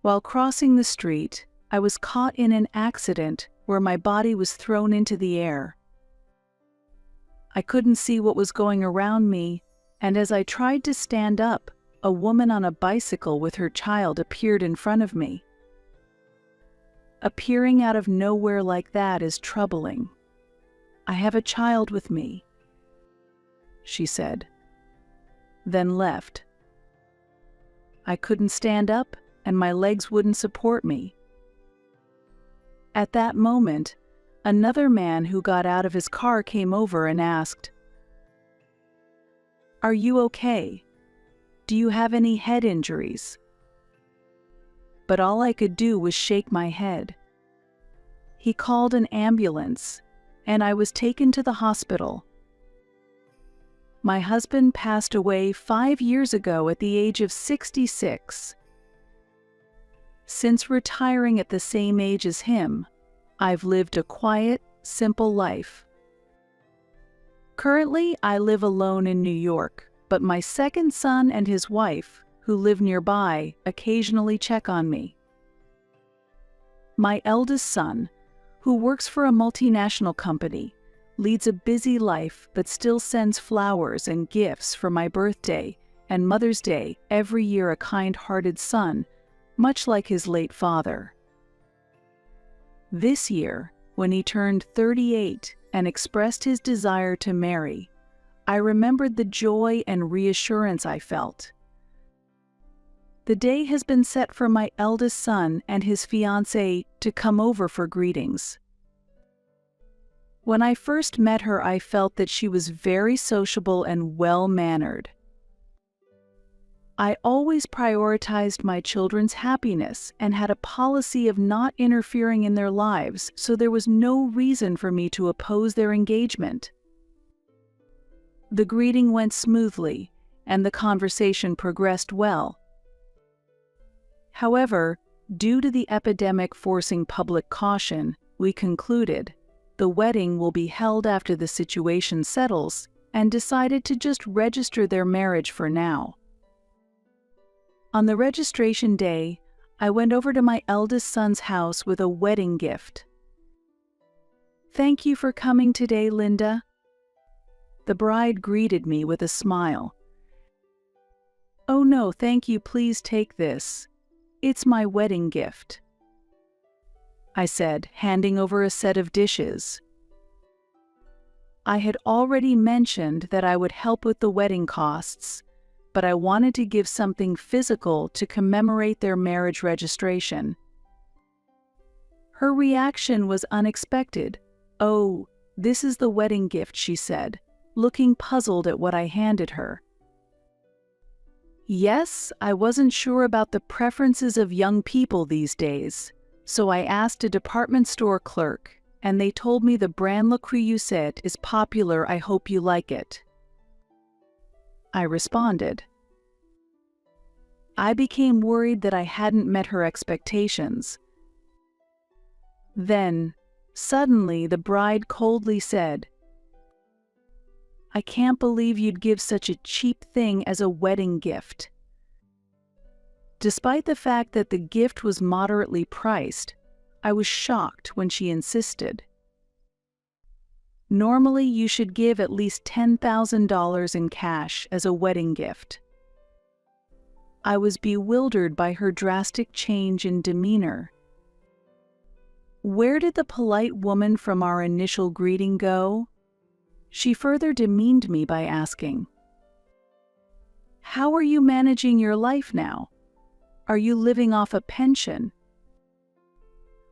While crossing the street, I was caught in an accident where my body was thrown into the air. I couldn't see what was going around me, and as I tried to stand up, a woman on a bicycle with her child appeared in front of me. Appearing out of nowhere like that is troubling. "I have a child with me," she said, then left. I couldn't stand up, and my legs wouldn't support me. At that moment, another man who got out of his car came over and asked, "Are you okay? Do you have any head injuries?" But all I could do was shake my head. He called an ambulance, and I was taken to the hospital. My husband passed away 5 years ago at the age of 66. Since retiring at the same age as him, I've lived a quiet, simple life. Currently, I live alone in New York, but my second son and his wife, who live nearby, occasionally check on me. My eldest son, who works for a multinational company, leads a busy life but still sends flowers and gifts for my birthday and Mother's Day every year, a kind-hearted son, much like his late father. This year, when he turned 38 and expressed his desire to marry, I remembered the joy and reassurance I felt. The day has been set for my eldest son and his fiancée to come over for greetings. When I first met her, I felt that she was very sociable and well-mannered. I always prioritized my children's happiness and had a policy of not interfering in their lives, so there was no reason for me to oppose their engagement. The greeting went smoothly, and the conversation progressed well. However, due to the epidemic forcing public caution, we concluded the wedding will be held after the situation settles, and decided to just register their marriage for now. On the registration day, I went over to my eldest son's house with a wedding gift. "Thank you for coming today, Linda." The bride greeted me with a smile. "Oh no, thank you, please take this. It's my wedding gift," I said, handing over a set of dishes. I had already mentioned that I would help with the wedding costs, but I wanted to give something physical to commemorate their marriage registration. Her reaction was unexpected. "Oh, this is the wedding gift," she said, looking puzzled at what I handed her. Yes, I wasn't sure about the preferences of young people these days, so I asked a department store clerk, and they told me the brand Le Creuset is popular. "I hope you like it," I responded. I became worried that I hadn't met her expectations. Then, suddenly, the bride coldly said, "I can't believe you'd give such a cheap thing as a wedding gift." Despite the fact that the gift was moderately priced, I was shocked when she insisted. Normally, you should give at least $10,000 in cash as a wedding gift. I was bewildered by her drastic change in demeanor. Where did the polite woman from our initial greeting go? She further demeaned me by asking, "How are you managing your life now? Are you living off a pension?"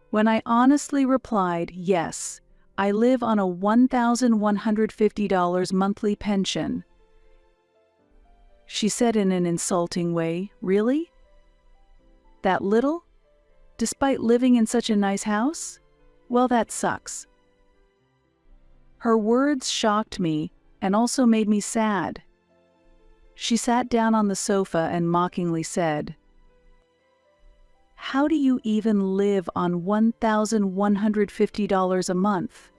When I honestly replied, "Yes, I live on a $1,150 monthly pension," she said in an insulting way, "Really? That little? Despite living in such a nice house? Well, that sucks." Her words shocked me and also made me sad. She sat down on the sofa and mockingly said, "How do you even live on $1,150 a month?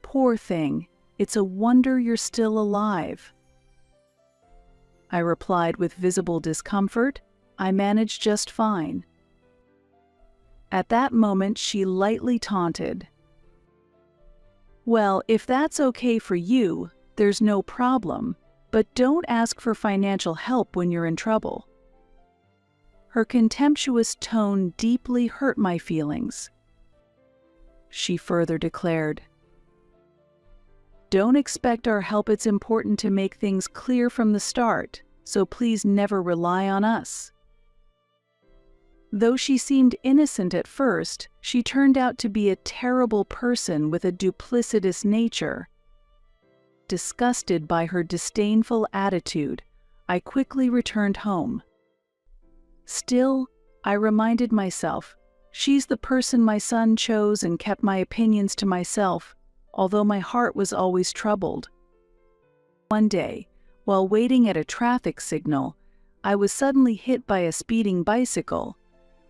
Poor thing, it's a wonder you're still alive." I replied with visible discomfort, "I manage just fine." At that moment, she lightly taunted. "Well, if that's okay for you, there's no problem, but don't ask for financial help when you're in trouble." Her contemptuous tone deeply hurt my feelings. She further declared, "Don't expect our help. It's important to make things clear from the start, so please never rely on us." Though she seemed innocent at first, she turned out to be a terrible person with a duplicitous nature. Disgusted by her disdainful attitude, I quickly returned home. Still, I reminded myself, she's the person my son chose, and kept my opinions to myself, although my heart was always troubled. One day, while waiting at a traffic signal, I was suddenly hit by a speeding bicycle,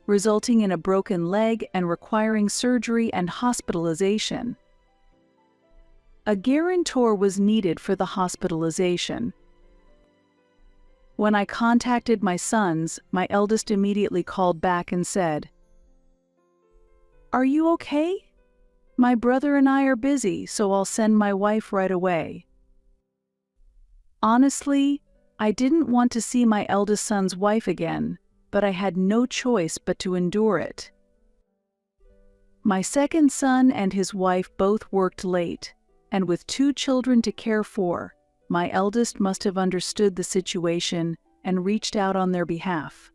resulting in a broken leg and requiring surgery and hospitalization. A guarantor was needed for the hospitalization. When I contacted my sons, my eldest immediately called back and said, "Are you okay? My brother and I are busy, so I'll send my wife right away." Honestly, I didn't want to see my eldest son's wife again, but I had no choice but to endure it. My second son and his wife both worked late, and with 2 children to care for, my eldest must have understood the situation and reached out on their behalf.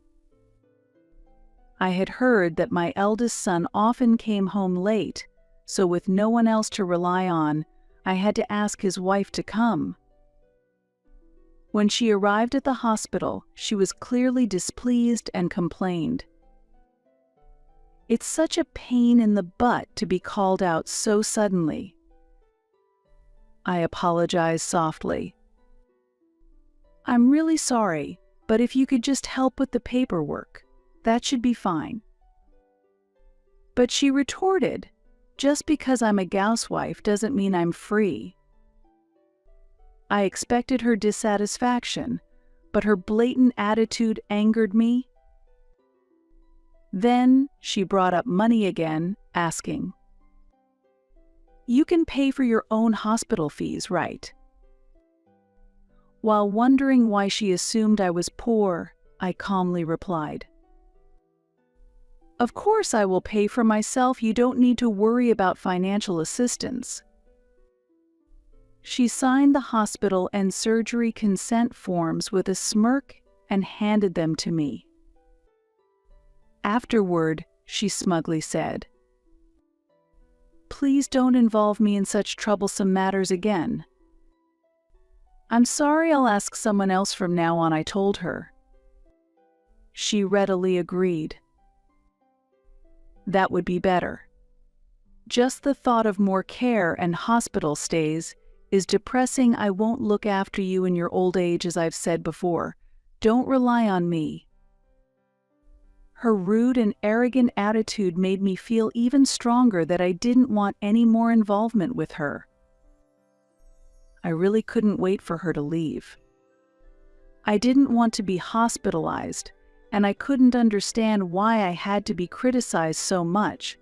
I had heard that my eldest son often came home late, so with no one else to rely on, I had to ask his wife to come. When she arrived at the hospital, she was clearly displeased and complained. "It's such a pain in the butt to be called out so suddenly." I apologized softly. "I'm really sorry, but if you could just help with the paperwork, that should be fine." But she retorted, "Just because I'm a housewife doesn't mean I'm free." I expected her dissatisfaction, but her blatant attitude angered me. Then she brought up money again, asking, "You can pay for your own hospital fees, right?" While wondering why she assumed I was poor, I calmly replied, "Of course I will pay for myself. You don't need to worry about financial assistance." She signed the hospital and surgery consent forms with a smirk and handed them to me. Afterward, she smugly said, "Please don't involve me in such troublesome matters again." "I'm sorry, I'll ask someone else from now on," I told her. She readily agreed. That would be better. Just the thought of more care and hospital stays is depressing. "I won't look after you in your old age, as I've said before. Don't rely on me." Her rude and arrogant attitude made me feel even stronger that I didn't want any more involvement with her. I really couldn't wait for her to leave. I didn't want to be hospitalized, and I couldn't understand why I had to be criticized so much.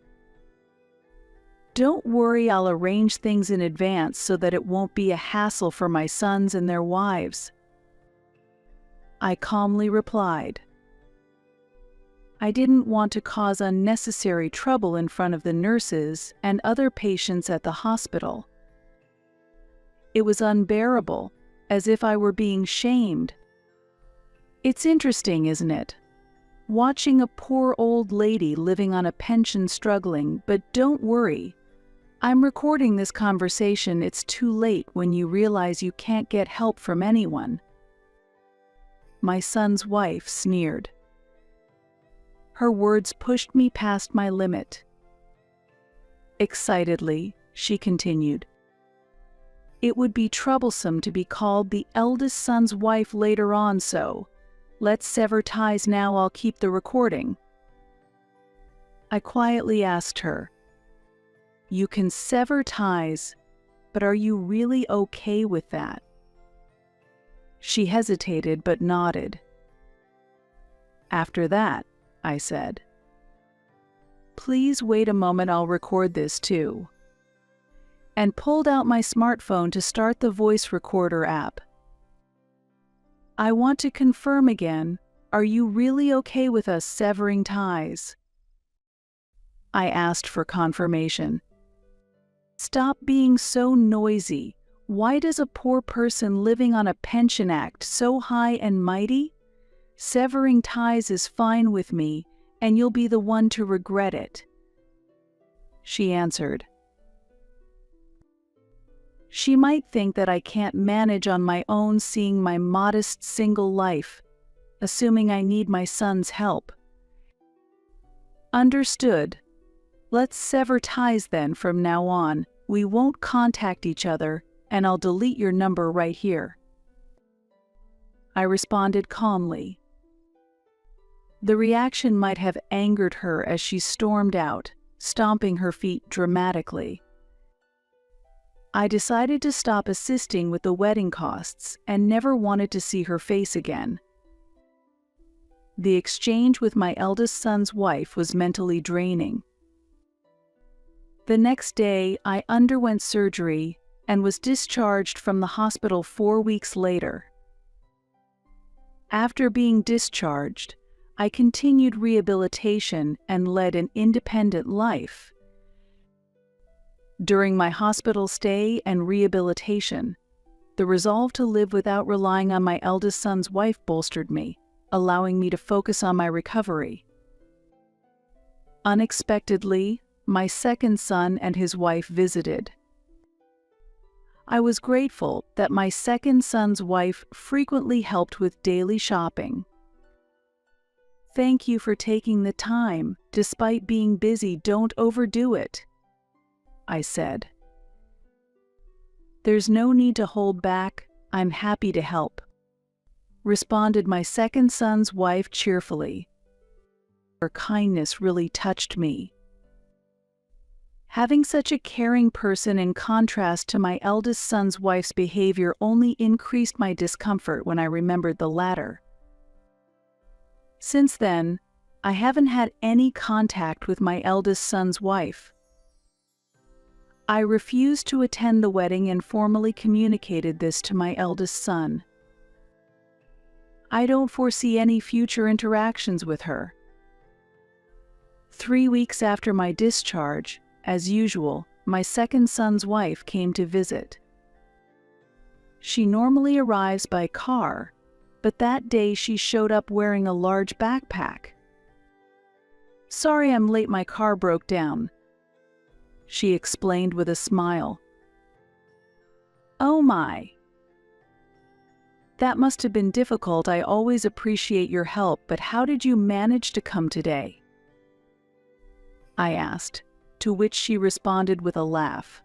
"Don't worry, I'll arrange things in advance so that it won't be a hassle for my sons and their wives," I calmly replied. I didn't want to cause unnecessary trouble in front of the nurses and other patients at the hospital. It was unbearable, as if I were being shamed. It's interesting, isn't it? Watching a poor old lady living on a pension struggling, but don't worry. I'm recording this conversation. It's too late when you realize you can't get help from anyone. My son's wife sneered. Her words pushed me past my limit. Excitedly, she continued, "It would be troublesome to be called the eldest son's wife later on, so let's sever ties now. I'll keep the recording." I quietly asked her, "You can sever ties, but are you really okay with that?" She hesitated but nodded. "After that," I said, Please wait a moment, I'll record this too. And pulled out my smartphone to start the voice recorder app. I want to confirm again, are you really okay with us severing ties? I asked for confirmation. Stop being so noisy. Why does a poor person living on a pension act so high and mighty? Severing ties is fine with me, and you'll be the one to regret it. She answered. She might think that I can't manage on my own, seeing my modest single life, assuming I need my son's help. Understood. Let's sever ties then from now on. We won't contact each other, and I'll delete your number right here. I responded calmly. The reaction might have angered her as she stormed out, stomping her feet dramatically. I decided to stop assisting with the wedding costs and never wanted to see her face again. The exchange with my eldest son's wife was mentally draining. The next day, I underwent surgery and was discharged from the hospital 4 weeks later. After being discharged, I continued rehabilitation and led an independent life. During my hospital stay and rehabilitation, the resolve to live without relying on my eldest son's wife bolstered me, allowing me to focus on my recovery. Unexpectedly, my second son and his wife visited. I was grateful that my second son's wife frequently helped with daily shopping. Thank you for taking the time. Despite being busy, don't overdo it, I said. There's no need to hold back. I'm happy to help, responded my second son's wife cheerfully. Her kindness really touched me. Having such a caring person in contrast to my eldest son's wife's behavior only increased my discomfort when I remembered the latter. Since then, I haven't had any contact with my eldest son's wife. I refused to attend the wedding and formally communicated this to my eldest son. I don't foresee any future interactions with her. 3 weeks after my discharge, as usual, my second son's wife came to visit. She normally arrives by car, but that day she showed up wearing a large backpack. Sorry I'm late, my car broke down, she explained with a smile. Oh my. That must have been difficult. I always appreciate your help, but how did you manage to come today? I asked, to which she responded with a laugh.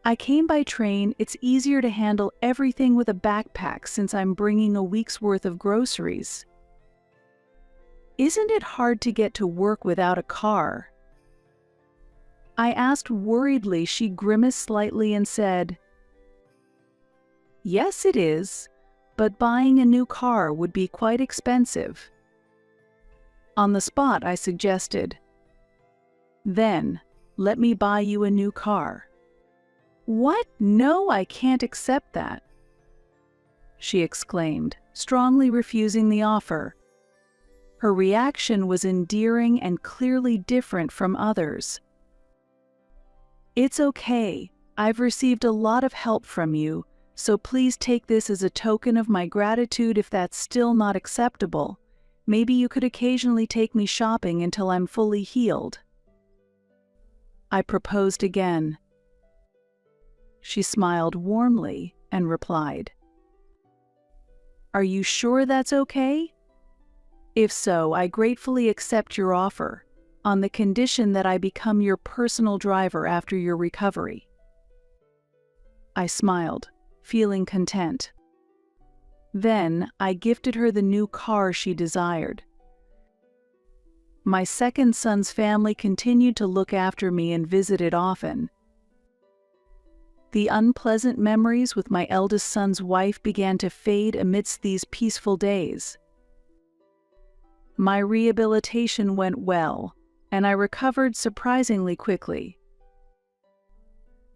I came by train. It's easier to handle everything with a backpack since I'm bringing a week's worth of groceries. Isn't it hard to get to work without a car? I asked worriedly. She grimaced slightly and said, Yes, it is, but buying a new car would be quite expensive. On the spot, I suggested, Then, let me buy you a new car. What? No, I can't accept that, she exclaimed, strongly refusing the offer. Her reaction was endearing and clearly different from others. It's okay. I've received a lot of help from you, so please take this as a token of my gratitude. If that's still not acceptable, maybe you could occasionally take me shopping until I'm fully healed. I proposed again. She smiled warmly and replied, Are you sure that's okay? If so, I gratefully accept your offer, on the condition that I become your personal driver after your recovery. I smiled, feeling content. Then, I gifted her the new car she desired. My second son's family continued to look after me and visited often. The unpleasant memories with my eldest son's wife began to fade amidst these peaceful days. My rehabilitation went well, and I recovered surprisingly quickly.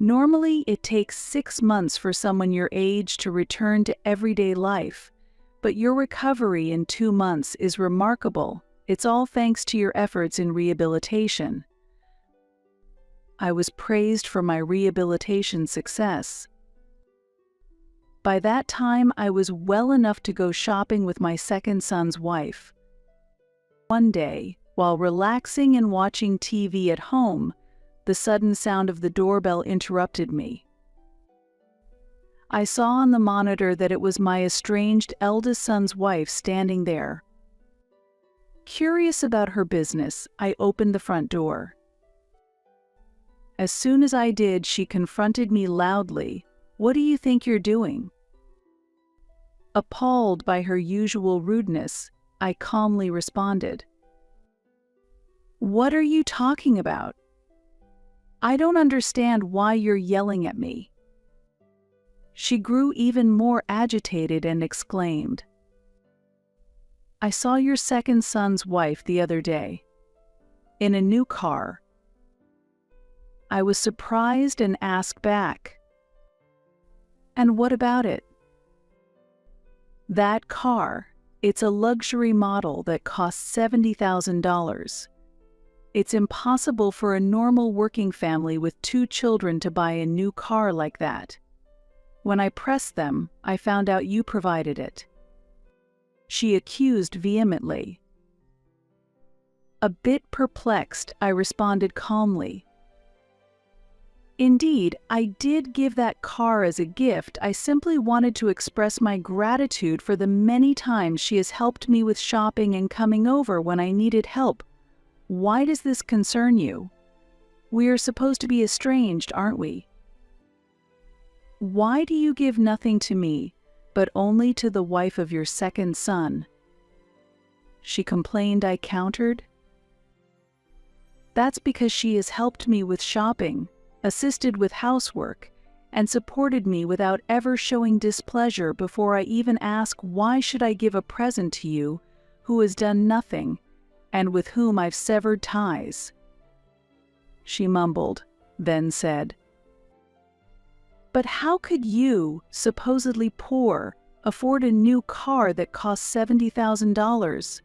Normally, it takes 6 months for someone your age to return to everyday life, but your recovery in 2 months is remarkable. It's all thanks to your efforts in rehabilitation. I was praised for my rehabilitation success. By that time, I was well enough to go shopping with my second son's wife. One day, while relaxing and watching TV at home, the sudden sound of the doorbell interrupted me. I saw on the monitor that it was my estranged eldest son's wife standing there. Curious about her business, I opened the front door. As soon as I did, she confronted me loudly. "What do you think you're doing?" Appalled by her usual rudeness, I calmly responded, "What are you talking about? I don't understand why you're yelling at me." She grew even more agitated and exclaimed, "I saw your second son's wife the other day, in a new car." I was surprised and asked back, "And what about it?" "That car, it's a luxury model that costs $70,000. It's impossible for a normal working family with 2 children to buy a new car like that. When I pressed them, I found out you provided it," she accused vehemently. A bit perplexed, I responded calmly, "Indeed, I did give that car as a gift. I simply wanted to express my gratitude for the many times she has helped me with shopping and coming over when I needed help. Why does this concern you? We are supposed to be estranged, aren't we? Why do you give nothing to me, but only to the wife of your second son?" she complained. I countered, "That's because she has helped me with shopping, assisted with housework, and supported me without ever showing displeasure before I even ask why should I give a present to you who has done nothing and with whom I've severed ties." She mumbled, then said, "But how could you, supposedly poor, afford a new car that costs $70,000?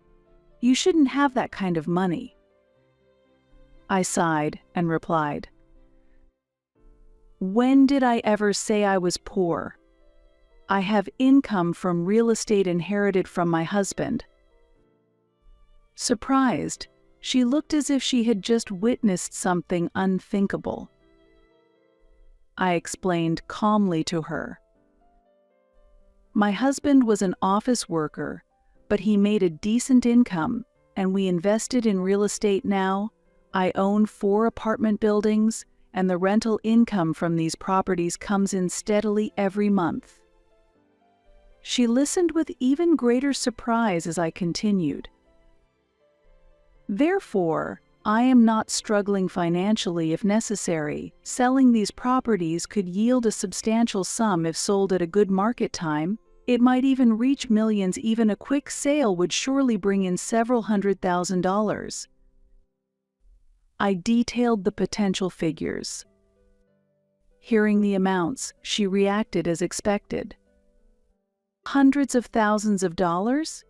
You shouldn't have that kind of money." I sighed and replied, "When did I ever say I was poor? I have income from real estate inherited from my husband." Surprised, she looked as if she had just witnessed something unthinkable. I explained calmly to her, "My husband was an office worker, but he made a decent income, and we invested in real estate now. I own 4 apartment buildings, and the rental income from these properties comes in steadily every month." She listened with even greater surprise as I continued, "Therefore, I am not struggling financially if necessary. Selling these properties could yield a substantial sum if sold at a good market time. It might even reach millions. Even a quick sale would surely bring in several $100,000. I detailed the potential figures. Hearing the amounts, she reacted as expected. "Hundreds of thousands of dollars?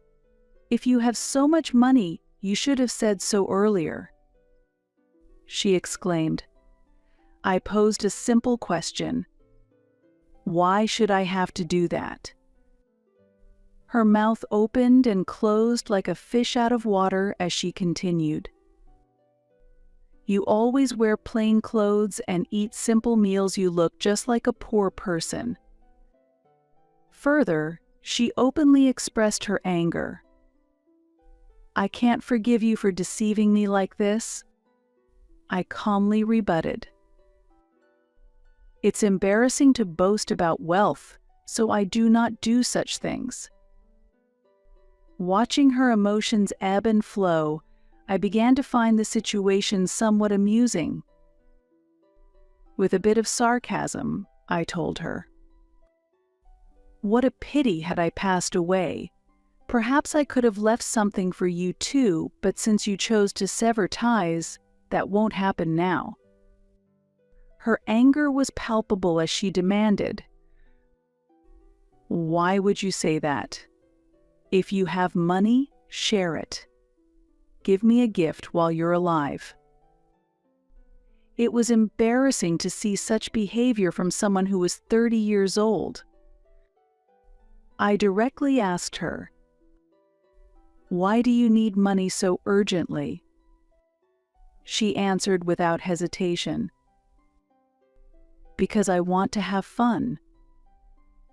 If you have so much money, you should have said so earlier," she exclaimed. I posed a simple question. "Why should I have to do that?" Her mouth opened and closed like a fish out of water as she continued, "You always wear plain clothes and eat simple meals. You look just like a poor person." Further, she openly expressed her anger. "I can't forgive you for deceiving me like this," I calmly rebutted. "It's embarrassing to boast about wealth, so I do not do such things." Watching her emotions ebb and flow, I began to find the situation somewhat amusing. With a bit of sarcasm, I told her, "What a pity had I passed away. Perhaps I could have left something for you too, but since you chose to sever ties, that won't happen now." Her anger was palpable as she demanded, "Why would you say that? If you have money, share it. Give me a gift while you're alive." It was embarrassing to see such behavior from someone who was 30 years old. I directly asked her, "Why do you need money so urgently?" She answered without hesitation, "Because I want to have fun.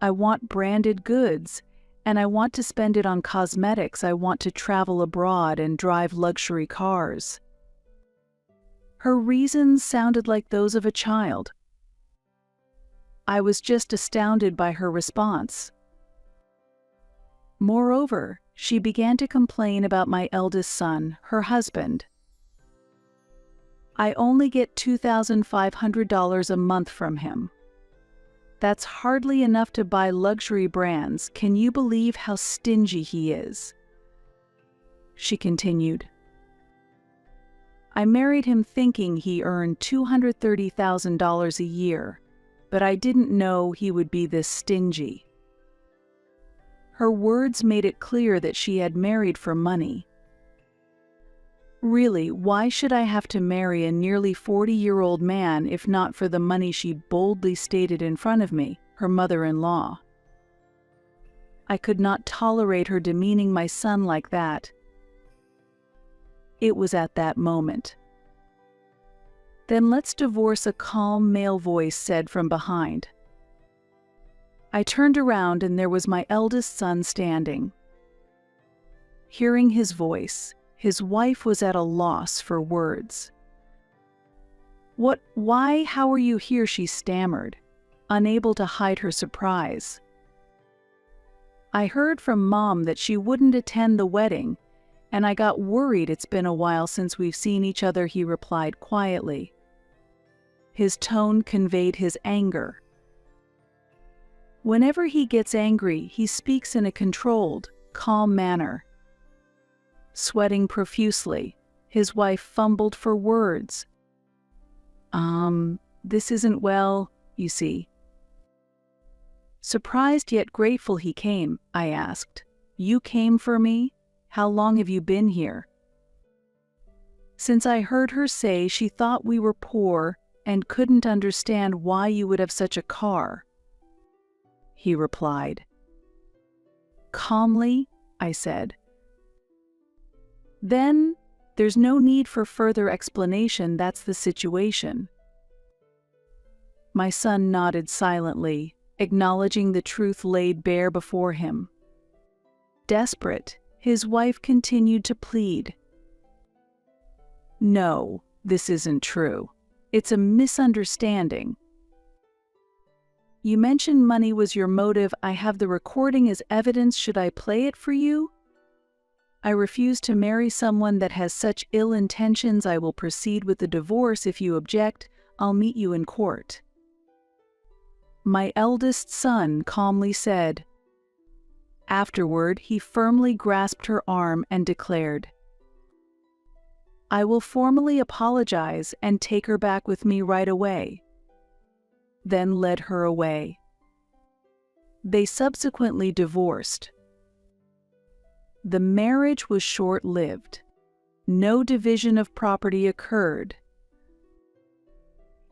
I want branded goods, and I want to spend it on cosmetics. I want to travel abroad and drive luxury cars." Her reasons sounded like those of a child. I was just astounded by her response. Moreover, she began to complain about my eldest son, her husband. "I only get $2,500 a month from him. That's hardly enough to buy luxury brands. Can you believe how stingy he is?" She continued, "I married him thinking he earned $230,000 a year, but I didn't know he would be this stingy." Her words made it clear that she had married for money. Really, why should I have to marry a nearly 40-year-old man if not for the money she boldly stated in front of me, her mother-in-law? I could not tolerate her demeaning my son like that. It was at that moment. "Then let's divorce," a calm male voice said from behind. I turned around and there was my eldest son standing. Hearing his voice, his wife was at a loss for words. "What, why, how are you here?" she stammered, unable to hide her surprise. "I heard from Mom that she wouldn't attend the wedding, and I got worried. It's been a while since we've seen each other," he replied quietly. His tone conveyed his anger. Whenever he gets angry, he speaks in a controlled, calm manner. Sweating profusely, his wife fumbled for words. This isn't well, you see." Surprised yet grateful he came, I asked, "You came for me? How long have you been here?" Since I heard her say she thought we were poor and couldn't understand why you would have such a car, he replied. Calmly, I said, "Then, there's no need for further explanation. That's the situation." My son nodded silently, acknowledging the truth laid bare before him. Desperate, his wife continued to plead. "No, this isn't true. It's a misunderstanding. You mentioned money was your motive. I have the recording as evidence. Should I play it for you? I refuse to marry someone that has such ill intentions. I will proceed with the divorce. If you object, I'll meet you in court." My eldest son calmly said. Afterward, he firmly grasped her arm and declared, "I will formally apologize and take her back with me right away," then led her away. They subsequently divorced. The marriage was short-lived. No division of property occurred.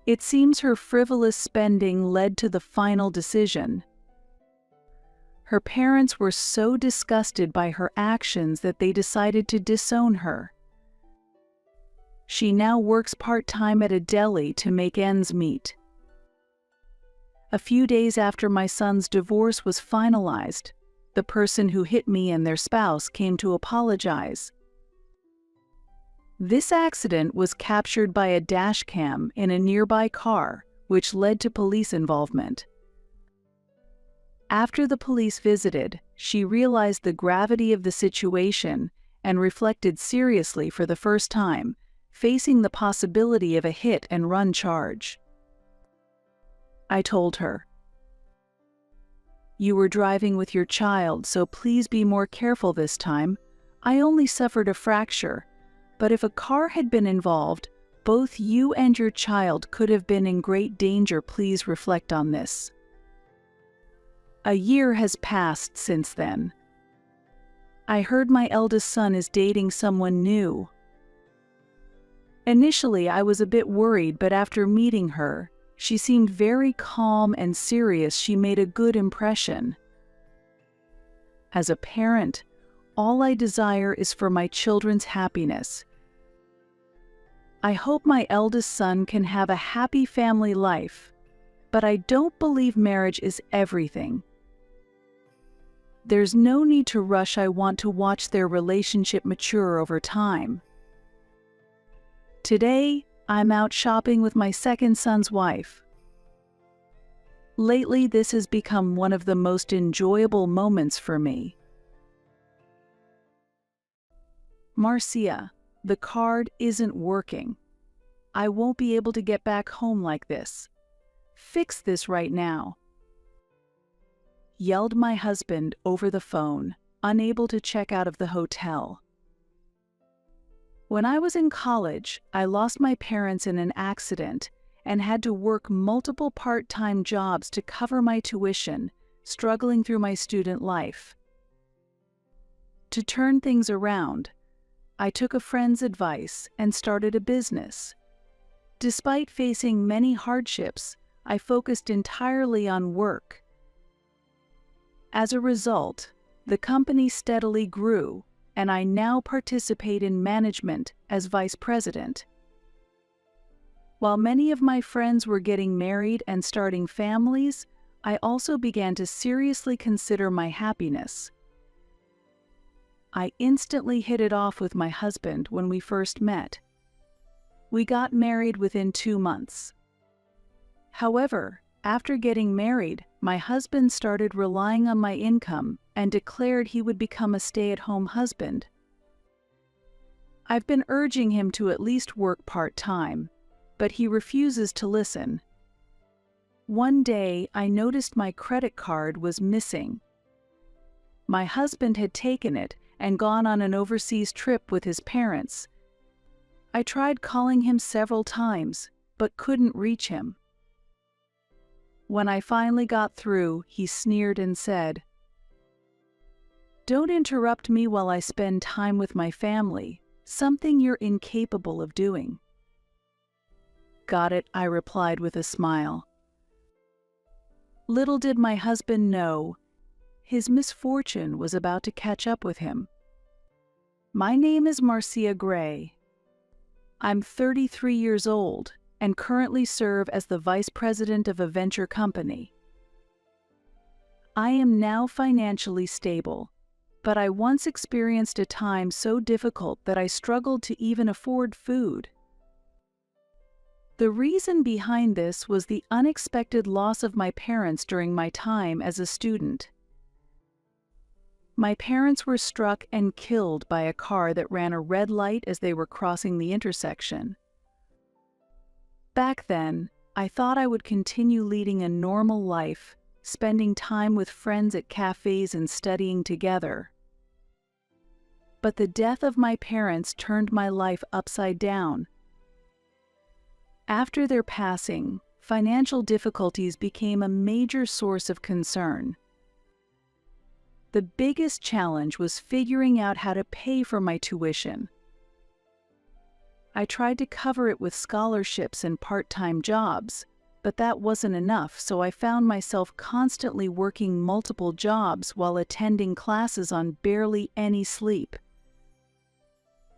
It seems her frivolous spending led to the final decision. Her parents were so disgusted by her actions that they decided to disown her. She now works part-time at a deli to make ends meet. A few days after my son's divorce was finalized, the person who hit me and their spouse came to apologize. This accident was captured by a dashcam in a nearby car, which led to police involvement. After the police visited, she realized the gravity of the situation and reflected seriously for the first time, facing the possibility of a hit-and-run charge. I told her, You were driving with your child, so please be more careful this time. I only suffered a fracture, but if a car had been involved, both you and your child could have been in great danger. Please reflect on this." A year has passed since then. I heard my eldest son is dating someone new. Initially, I was a bit worried, but after meeting her, she seemed very calm and serious. She made a good impression. As a parent, all I desire is for my children's happiness. I hope my eldest son can have a happy family life, but I don't believe marriage is everything. There's no need to rush. I want to watch their relationship mature over time. Today, I'm out shopping with my second son's wife. Lately, this has become one of the most enjoyable moments for me. Marcia, the card isn't working. I won't be able to get back home like this. Fix this right now," yelled my husband over the phone, unable to check out of the hotel. When I was in college, I lost my parents in an accident and had to work multiple part-time jobs to cover my tuition, struggling through my student life. To turn things around, I took a friend's advice and started a business. Despite facing many hardships, I focused entirely on work. As a result, the company steadily grew, and I now participate in management as vice president. While many of my friends were getting married and starting families, I also began to seriously consider my happiness. I instantly hit it off with my husband when we first met. We got married within 2 months. However, after getting married, my husband started relying on my income and declared he would become a stay-at-home husband. I've been urging him to at least work part-time, but he refuses to listen. One day, I noticed my credit card was missing. My husband had taken it and gone on an overseas trip with his parents. I tried calling him several times, but couldn't reach him. When I finally got through, he sneered and said, "Don't interrupt me while I spend time with my family, something you're incapable of doing." "Got it," I replied with a smile. Little did my husband know, his misfortune was about to catch up with him. My name is Marcia Gray. I'm 33 years old and currently serve as the vice president of a venture company. I am now financially stable, but I once experienced a time so difficult that I struggled to even afford food. The reason behind this was the unexpected loss of my parents during my time as a student. My parents were struck and killed by a car that ran a red light as they were crossing the intersection. Back then, I thought I would continue leading a normal life, spending time with friends at cafes and studying together. But the death of my parents turned my life upside down. After their passing, financial difficulties became a major source of concern. The biggest challenge was figuring out how to pay for my tuition. I tried to cover it with scholarships and part-time jobs, but that wasn't enough, so I found myself constantly working multiple jobs while attending classes on barely any sleep.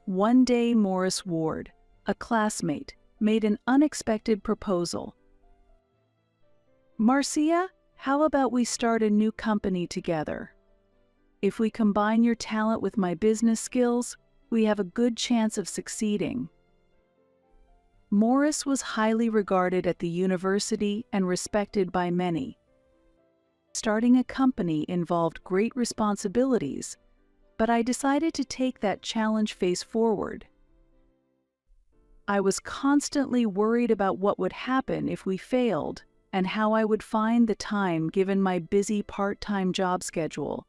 One day, Morris Ward, a classmate, made an unexpected proposal. "Marcia, how about we start a new company together? If we combine your talent with my business skills, we have a good chance of succeeding." Morris was highly regarded at the university and respected by many. Starting a company involved great responsibilities, but I decided to take that challenge face forward. I was constantly worried about what would happen if we failed, and how I would find the time given my busy part-time job schedule.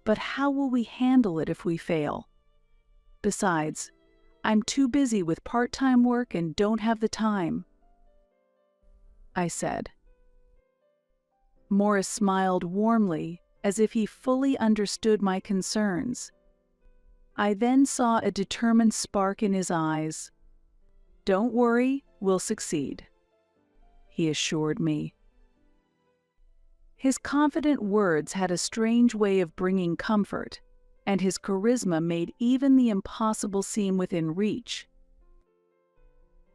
But how will we handle it if we fail? Besides, I'm too busy with part-time work and don't have the time, I said. Morris smiled warmly, as if he fully understood my concerns. I then saw a determined spark in his eyes. "Don't worry, we'll succeed," he assured me. His confident words had a strange way of bringing comfort, and his charisma made even the impossible seem within reach.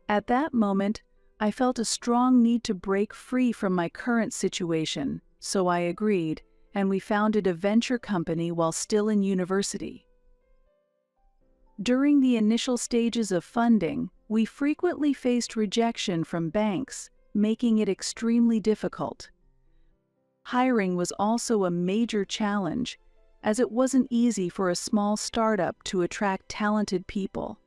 At that moment, I felt a strong need to break free from my current situation, so I agreed, and we founded a venture company while still in university. During the initial stages of funding, we frequently faced rejection from banks, making it extremely difficult. Hiring was also a major challenge, as it wasn't easy for a small startup to attract talented people.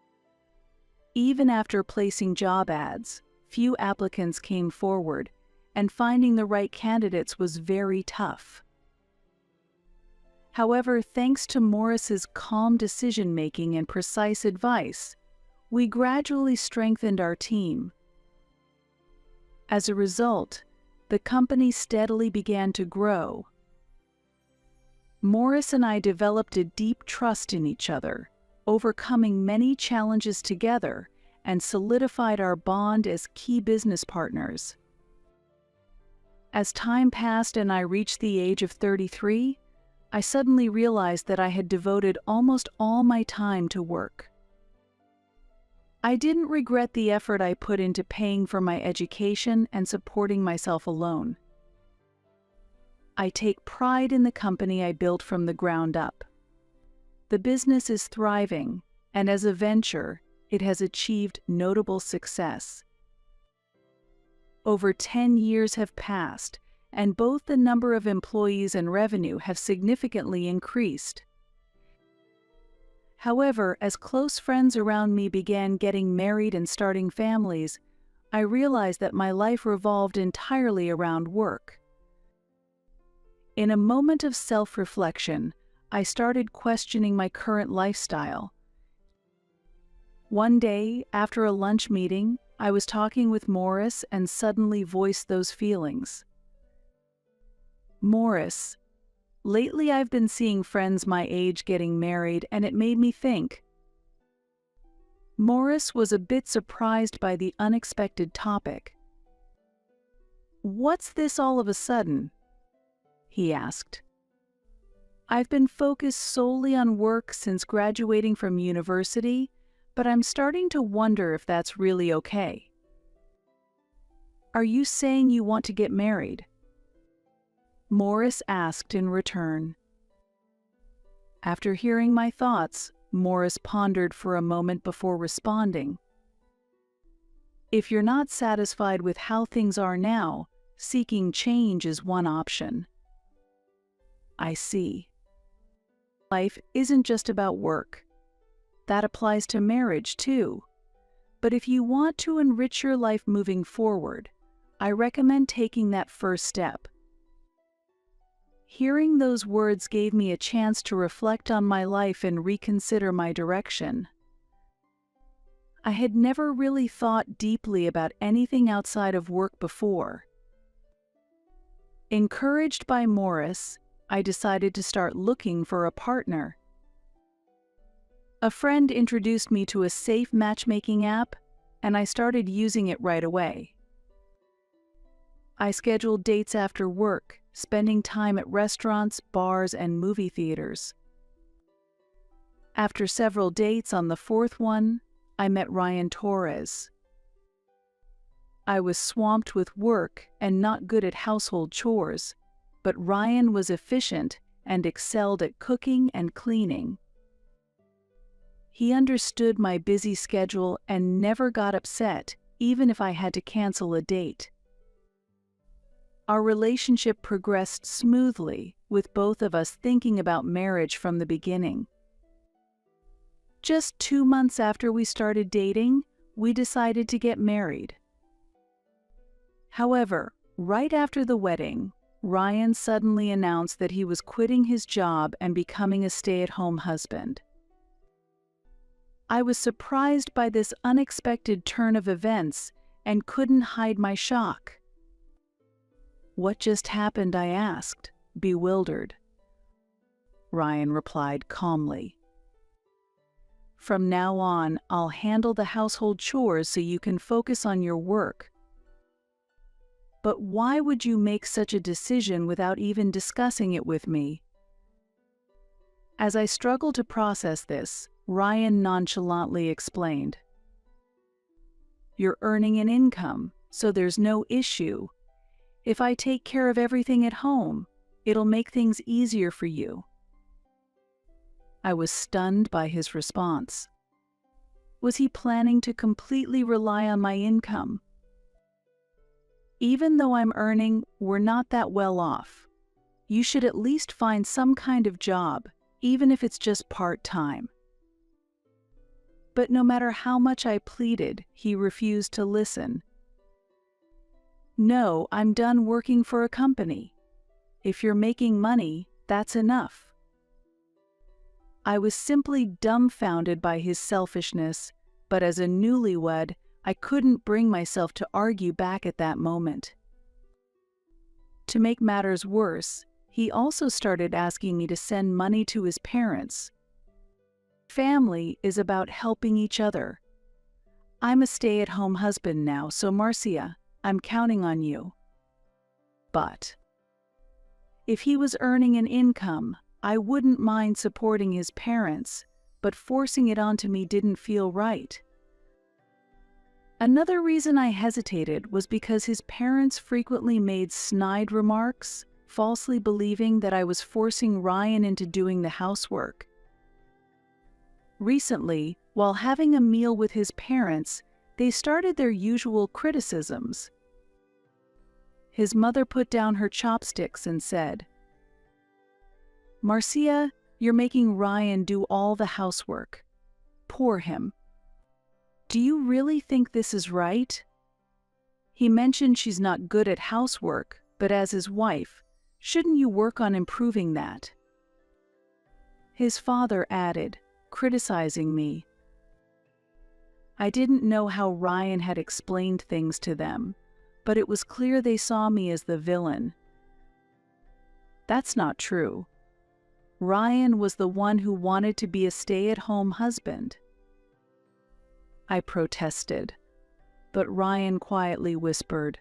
Even after placing job ads, few applicants came forward, and finding the right candidates was very tough. However, thanks to Morris's calm decision-making and precise advice, we gradually strengthened our team. As a result, the company steadily began to grow. Morris and I developed a deep trust in each other, overcoming many challenges together, and solidified our bond as key business partners. As time passed and I reached the age of 33, I suddenly realized that I had devoted almost all my time to work. I didn't regret the effort I put into paying for my education and supporting myself alone. I take pride in the company I built from the ground up. The business is thriving, and as a venture, it has achieved notable success. Over 10 years have passed, and both the number of employees and revenue have significantly increased. However, as close friends around me began getting married and starting families, I realized that my life revolved entirely around work. In a moment of self-reflection, I started questioning my current lifestyle. One day, after a lunch meeting, I was talking with Morris and suddenly voiced those feelings. "Morris, lately I've been seeing friends my age getting married, and it made me think." Morris was a bit surprised by the unexpected topic. "What's this all of a sudden?" he asked. "I've been focused solely on work since graduating from university, but I'm starting to wonder if that's really okay." "Are you saying you want to get married?" Morris asked in return. After hearing my thoughts, Morris pondered for a moment before responding. "If you're not satisfied with how things are now, seeking change is one option." "I see. Life isn't just about work. That applies to marriage too. But if you want to enrich your life moving forward, I recommend taking that first step." Hearing those words gave me a chance to reflect on my life and reconsider my direction. I had never really thought deeply about anything outside of work before. Encouraged by Morris, I decided to start looking for a partner. A friend introduced me to a safe matchmaking app, and I started using it right away. I scheduled dates after work, spending time at restaurants, bars, and movie theaters. After several dates on the fourth one, I met Ryan Torres. I was swamped with work and not good at household chores, but Ryan was efficient and excelled at cooking and cleaning. He understood my busy schedule and never got upset, even if I had to cancel a date. Our relationship progressed smoothly, with both of us thinking about marriage from the beginning. Just 2 months after we started dating, we decided to get married. However, right after the wedding, Ryan suddenly announced that he was quitting his job and becoming a stay-at-home husband. I was surprised by this unexpected turn of events and couldn't hide my shock. "What just happened?" I asked, bewildered. Ryan replied calmly, "From now on, I'll handle the household chores so you can focus on your work." "But why would you make such a decision without even discussing it with me?" As I struggled to process this, Ryan nonchalantly explained, "You're earning an income, so there's no issue. If I take care of everything at home, it'll make things easier for you." I was stunned by his response. Was he planning to completely rely on my income? "Even though I'm earning, we're not that well off. You should at least find some kind of job, even if it's just part-time." But no matter how much I pleaded, he refused to listen. "No, I'm done working for a company. If you're making money, that's enough." I was simply dumbfounded by his selfishness, but as a newlywed, I couldn't bring myself to argue back at that moment. To make matters worse, he also started asking me to send money to his parents. Family is about helping each other. I'm a stay-at-home husband now, so Marcia, I'm counting on you. But if he was earning an income, I wouldn't mind supporting his parents, but forcing it onto me didn't feel right. Another reason I hesitated was because his parents frequently made snide remarks, falsely believing that I was forcing Ryan into doing the housework. Recently, while having a meal with his parents, they started their usual criticisms. His mother put down her chopsticks and said, "Marcia, you're making Ryan do all the housework. Poor him. Do you really think this is right? He mentioned she's not good at housework, but as his wife, shouldn't you work on improving that?" His father added, criticizing me. I didn't know how Ryan had explained things to them, but it was clear they saw me as the villain. That's not true. Ryan was the one who wanted to be a stay-at-home husband. I protested, but Ryan quietly whispered,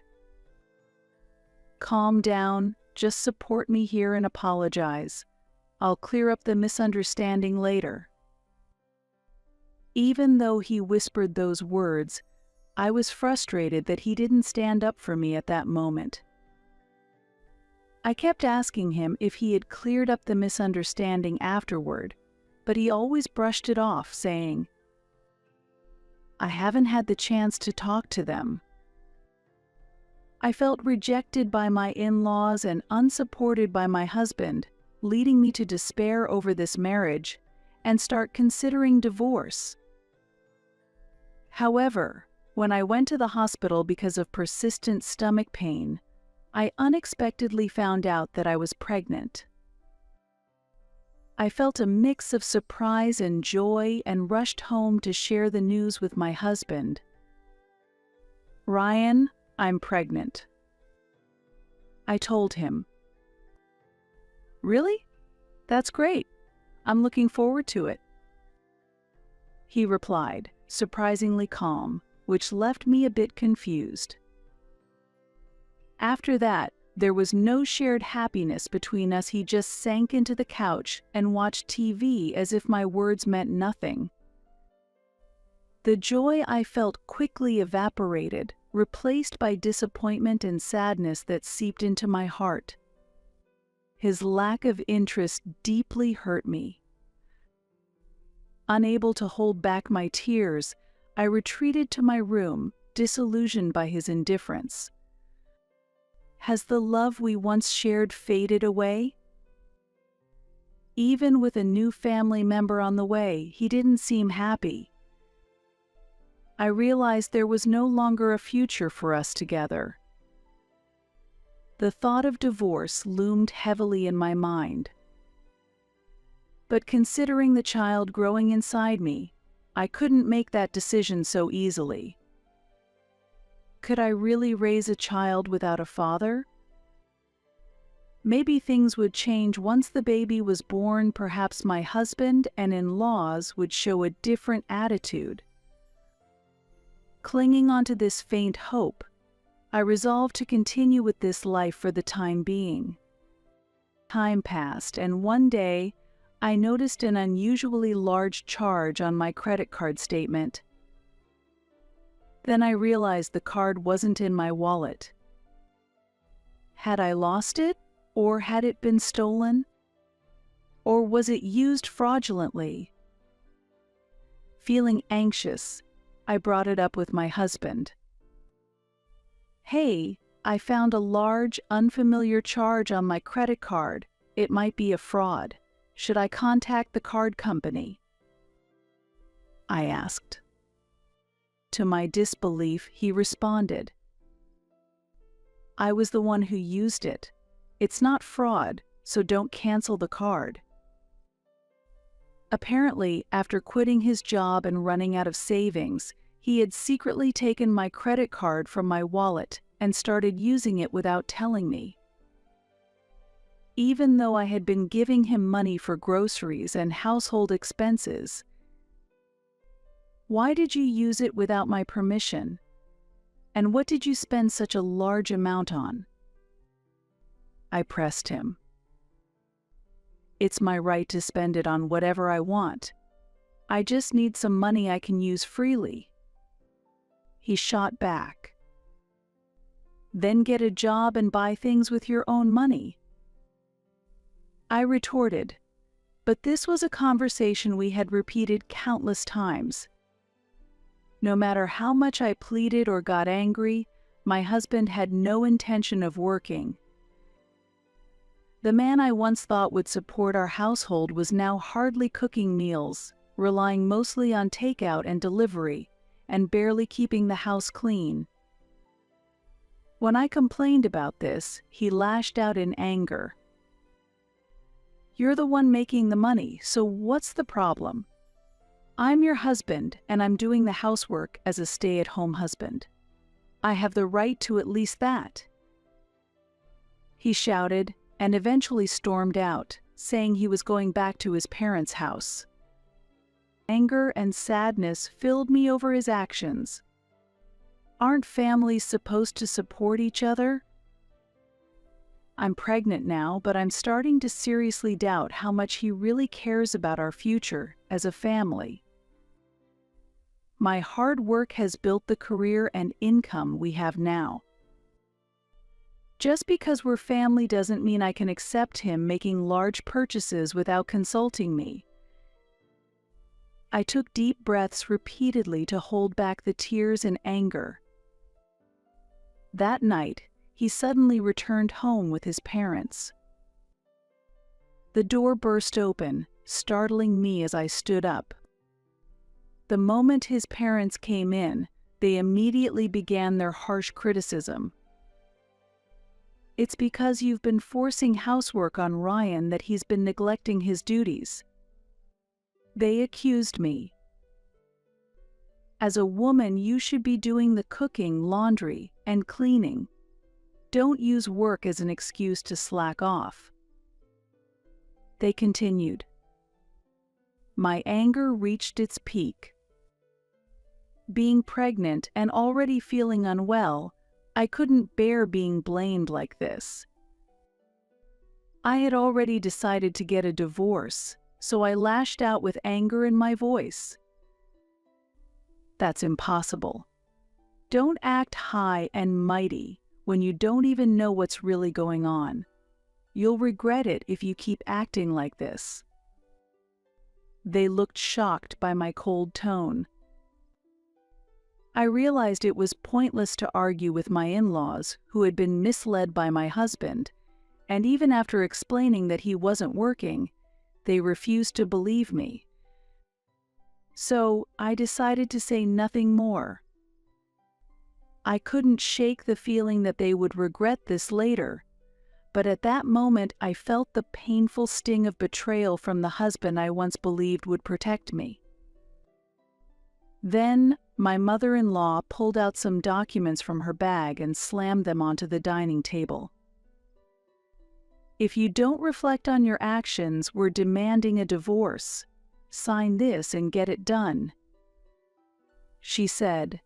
"Calm down, just support me here and apologize. I'll clear up the misunderstanding later." Even though he whispered those words, I was frustrated that he didn't stand up for me at that moment. I kept asking him if he had cleared up the misunderstanding afterward, but he always brushed it off, saying, "I haven't had the chance to talk to them." I felt rejected by my in-laws and unsupported by my husband, leading me to despair over this marriage and start considering divorce. However, when I went to the hospital because of persistent stomach pain, I unexpectedly found out that I was pregnant. I felt a mix of surprise and joy and rushed home to share the news with my husband. "Ryan, I'm pregnant," I told him. "Really? That's great. I'm looking forward to it," he replied, surprisingly calm, which left me a bit confused. After that, there was no shared happiness between us. He just sank into the couch and watched TV as if my words meant nothing. The joy I felt quickly evaporated, replaced by disappointment and sadness that seeped into my heart. His lack of interest deeply hurt me. Unable to hold back my tears, I retreated to my room, disillusioned by his indifference. Has the love we once shared faded away? Even with a new family member on the way, he didn't seem happy. I realized there was no longer a future for us together. The thought of divorce loomed heavily in my mind. But considering the child growing inside me, I couldn't make that decision so easily. Could I really raise a child without a father? Maybe things would change once the baby was born. Perhaps my husband and in-laws would show a different attitude. Clinging onto this faint hope, I resolved to continue with this life for the time being. Time passed, and one day, I noticed an unusually large charge on my credit card statement. Then I realized the card wasn't in my wallet. Had I lost it? Or had it been stolen? Or was it used fraudulently? Feeling anxious, I brought it up with my husband. "Hey, I found a large, unfamiliar charge on my credit card. It might be a fraud. Should I contact the card company?" I asked. To my disbelief, he responded, "I was the one who used it. It's not fraud, so don't cancel the card." Apparently, after quitting his job and running out of savings, he had secretly taken my credit card from my wallet and started using it without telling me. Even though I had been giving him money for groceries and household expenses. "Why did you use it without my permission? And what did you spend such a large amount on?" I pressed him. "It's my right to spend it on whatever I want. I just need some money I can use freely." He shot back. "Then get a job and buy things with your own money." I retorted, but this was a conversation we had repeated countless times. No matter how much I pleaded or got angry, my husband had no intention of working. The man I once thought would support our household was now hardly cooking meals, relying mostly on takeout and delivery, and barely keeping the house clean. When I complained about this, he lashed out in anger. "You're the one making the money, so what's the problem? I'm your husband, and I'm doing the housework as a stay-at-home husband. I have the right to at least that." He shouted, and eventually stormed out, saying he was going back to his parents' house. Anger and sadness filled me over his actions. Aren't families supposed to support each other? I'm pregnant now, but I'm starting to seriously doubt how much he really cares about our future as a family. My hard work has built the career and income we have now. Just because we're family doesn't mean I can accept him making large purchases without consulting me. I took deep breaths repeatedly to hold back the tears and anger. That night, he suddenly returned home with his parents. The door burst open, startling me as I stood up. The moment his parents came in, they immediately began their harsh criticism. "It's because you've been forcing housework on Ryan that he's been neglecting his duties." They accused me. "As a woman, you should be doing the cooking, laundry, and cleaning. Don't use work as an excuse to slack off." They continued. My anger reached its peak. Being pregnant and already feeling unwell, I couldn't bear being blamed like this. I had already decided to get a divorce, so I lashed out with anger in my voice. "That's impossible. Don't act high and mighty when you don't even know what's really going on. You'll regret it if you keep acting like this." They looked shocked by my cold tone. I realized it was pointless to argue with my in-laws, who had been misled by my husband, and even after explaining that he wasn't working, they refused to believe me. So I decided to say nothing more. I couldn't shake the feeling that they would regret this later, but at that moment I felt the painful sting of betrayal from the husband I once believed would protect me. Then, my mother-in-law pulled out some documents from her bag and slammed them onto the dining table. "If you don't reflect on your actions, we're demanding a divorce. Sign this and get it done," she said,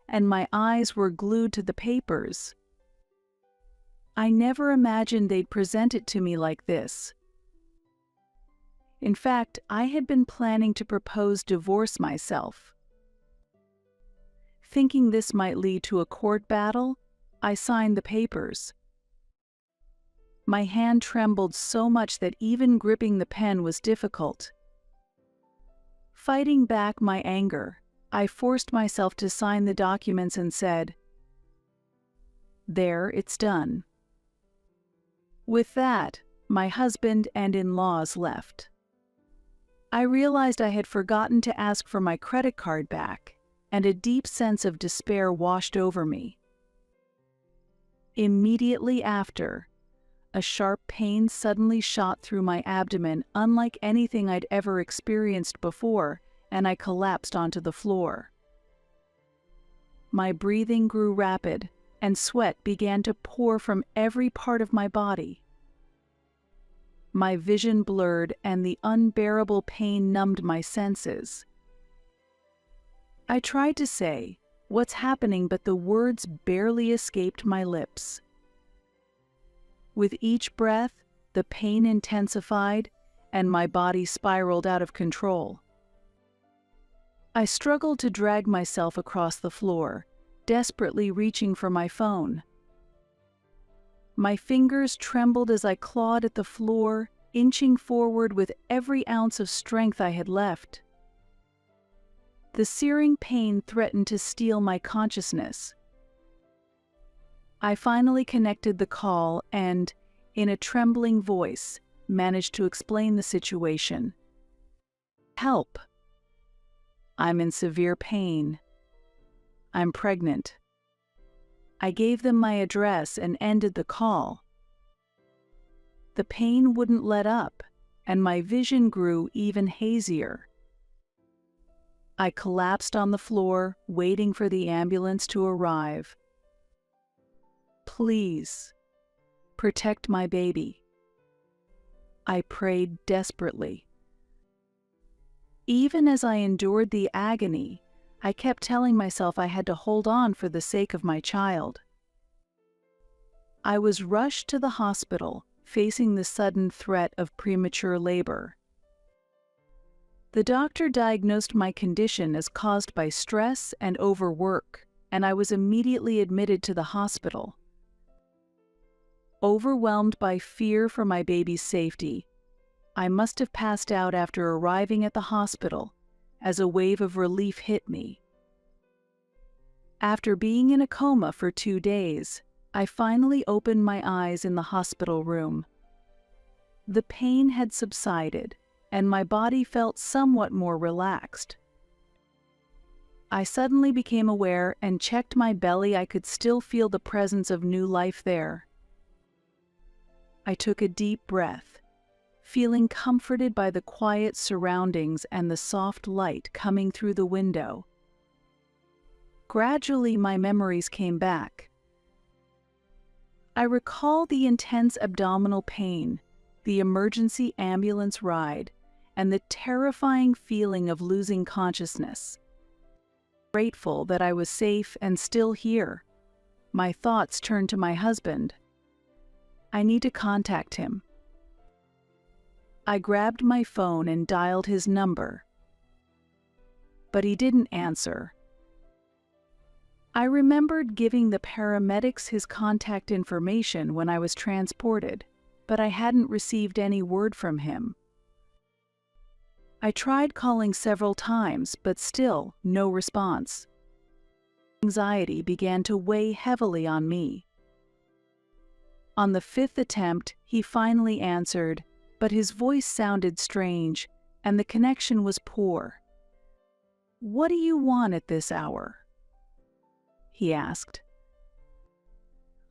and my eyes were glued to the papers. I never imagined they'd present it to me like this. In fact, I had been planning to propose divorce myself. Thinking this might lead to a court battle, I signed the papers. My hand trembled so much that even gripping the pen was difficult. Fighting back my anger, I forced myself to sign the documents and said, "There, it's done." With that, my husband and in-laws left. I realized I had forgotten to ask for my credit card back, and a deep sense of despair washed over me. Immediately after, a sharp pain suddenly shot through my abdomen, unlike anything I'd ever experienced before, and I collapsed onto the floor. My breathing grew rapid, and sweat began to pour from every part of my body. My vision blurred, and the unbearable pain numbed my senses. I tried to say, "What's happening?" but the words barely escaped my lips. With each breath, the pain intensified, and my body spiraled out of control. I struggled to drag myself across the floor, desperately reaching for my phone. My fingers trembled as I clawed at the floor, inching forward with every ounce of strength I had left. The searing pain threatened to steal my consciousness. I finally connected the call and, in a trembling voice, managed to explain the situation. "Help. I'm in severe pain. I'm pregnant." I gave them my address and ended the call. The pain wouldn't let up, and my vision grew even hazier. I collapsed on the floor, waiting for the ambulance to arrive. "Please, protect my baby," I prayed desperately. Even as I endured the agony, I kept telling myself I had to hold on for the sake of my child. I was rushed to the hospital, facing the sudden threat of premature labor. The doctor diagnosed my condition as caused by stress and overwork, and I was immediately admitted to the hospital. Overwhelmed by fear for my baby's safety, I must have passed out after arriving at the hospital, as a wave of relief hit me. After being in a coma for 2 days, I finally opened my eyes in the hospital room. The pain had subsided, and my body felt somewhat more relaxed. I suddenly became aware and checked my belly. I could still feel the presence of new life there. I took a deep breath, feeling comforted by the quiet surroundings and the soft light coming through the window. Gradually, my memories came back. I recall the intense abdominal pain, the emergency ambulance ride, and the terrifying feeling of losing consciousness. Grateful that I was safe and still here, my thoughts turned to my husband. I need to contact him. I grabbed my phone and dialed his number, but he didn't answer. I remembered giving the paramedics his contact information when I was transported, but I hadn't received any word from him. I tried calling several times, but still no response. Anxiety began to weigh heavily on me. On the 5th attempt, he finally answered, but his voice sounded strange, and the connection was poor. "What do you want at this hour?" he asked.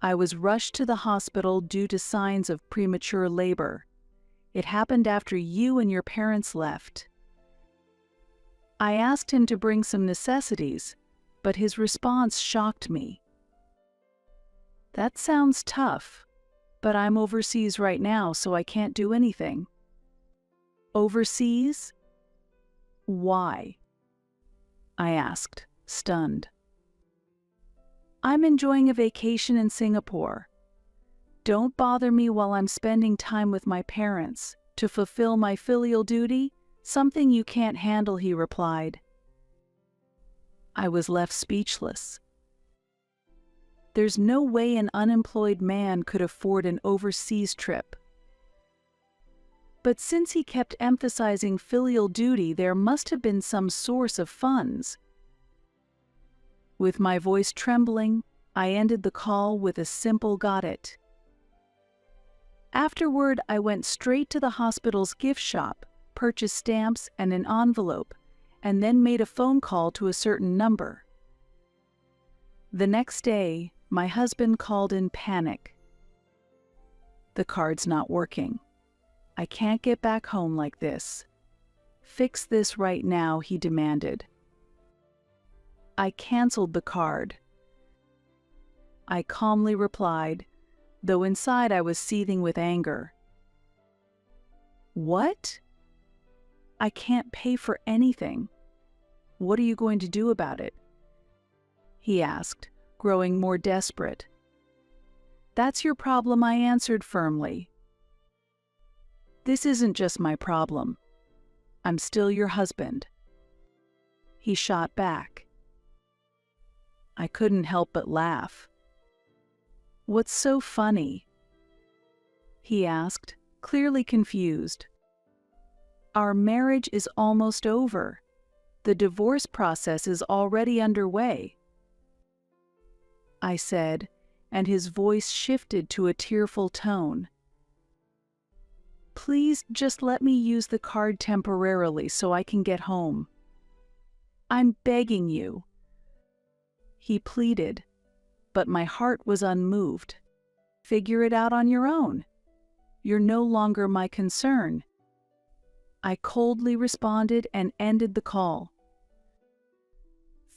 I was rushed to the hospital due to signs of premature labor. It happened after you and your parents left. I asked him to bring some necessities, but his response shocked me. That sounds tough, but I'm overseas right now, so I can't do anything. Overseas? Why? I asked, stunned. I'm enjoying a vacation in Singapore. Don't bother me while I'm spending time with my parents to fulfill my filial duty, something you can't handle, he replied. I was left speechless. There's no way an unemployed man could afford an overseas trip. But since he kept emphasizing filial duty, there must have been some source of funds. With my voice trembling, I ended the call with a simple "got it." Afterward, I went straight to the hospital's gift shop, purchased stamps and an envelope, and then made a phone call to a certain number. The next day, my husband called in panic. The card's not working. I can't get back home like this. Fix this right now, he demanded. I canceled the card. I calmly replied, though inside I was seething with anger. What? I can't pay for anything. What are you going to do about it? He asked, growing more desperate. That's your problem, I answered firmly. This isn't just my problem. I'm still your husband. He shot back. I couldn't help but laugh. What's so funny? He asked, clearly confused. Our marriage is almost over. The divorce process is already underway, I said, and his voice shifted to a tearful tone. Please just let me use the card temporarily so I can get home. I'm begging you. He pleaded, but my heart was unmoved. Figure it out on your own. You're no longer my concern. I coldly responded and ended the call.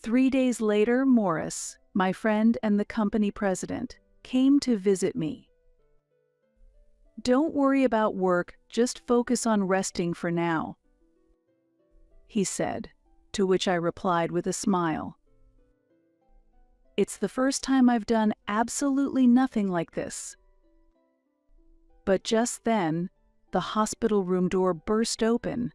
3 days later, Morris, my friend and the company president, came to visit me. Don't worry about work, just focus on resting for now, he said, to which I replied with a smile. It's the first time I've done absolutely nothing like this. But just then, the hospital room door burst open.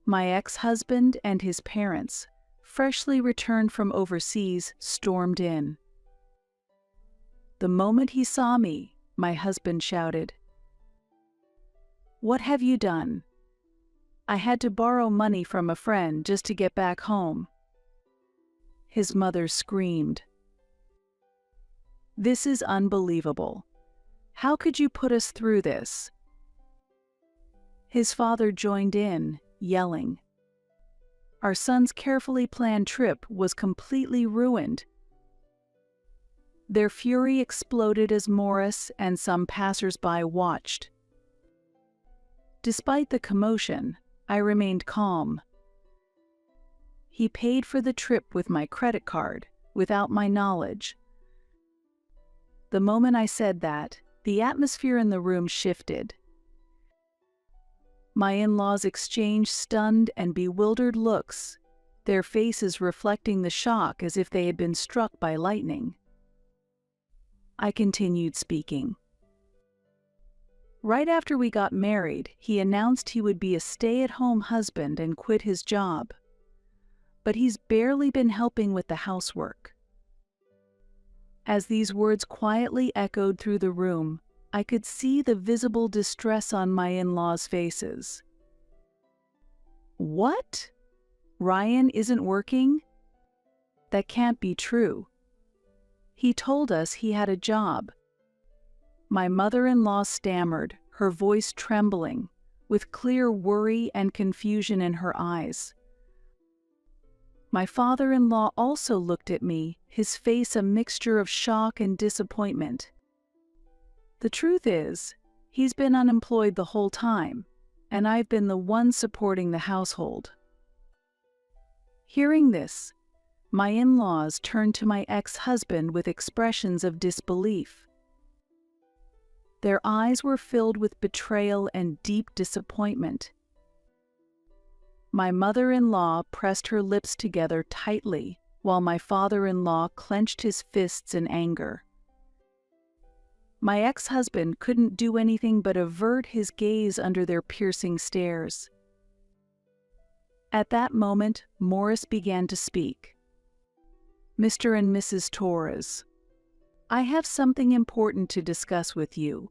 My ex-husband and his parents, freshly returned from overseas, stormed in. The moment he saw me, my husband shouted, "What have you done?" I had to borrow money from a friend just to get back home. His mother screamed. This is unbelievable. How could you put us through this? His father joined in, yelling. Our son's carefully planned trip was completely ruined. Their fury exploded as Morris and some passers-by watched. Despite the commotion, I remained calm. He paid for the trip with my credit card, without my knowledge. The moment I said that, the atmosphere in the room shifted. My in-laws exchanged stunned and bewildered looks, their faces reflecting the shock as if they had been struck by lightning. I continued speaking. Right after we got married, he announced he would be a stay-at-home husband and quit his job. But he's barely been helping with the housework. As these words quietly echoed through the room, I could see the visible distress on my in-laws' faces. What? Ryan isn't working? That can't be true. He told us he had a job. My mother-in-law stammered, her voice trembling, with clear worry and confusion in her eyes. My father-in-law also looked at me, his face a mixture of shock and disappointment. The truth is, he's been unemployed the whole time, and I've been the one supporting the household. Hearing this, my in-laws turned to my ex-husband with expressions of disbelief. Their eyes were filled with betrayal and deep disappointment. My mother-in-law pressed her lips together tightly, while my father-in-law clenched his fists in anger. My ex-husband couldn't do anything but avert his gaze under their piercing stares. At that moment, Morris began to speak. "Mr. and Mrs. Torres, I have something important to discuss with you.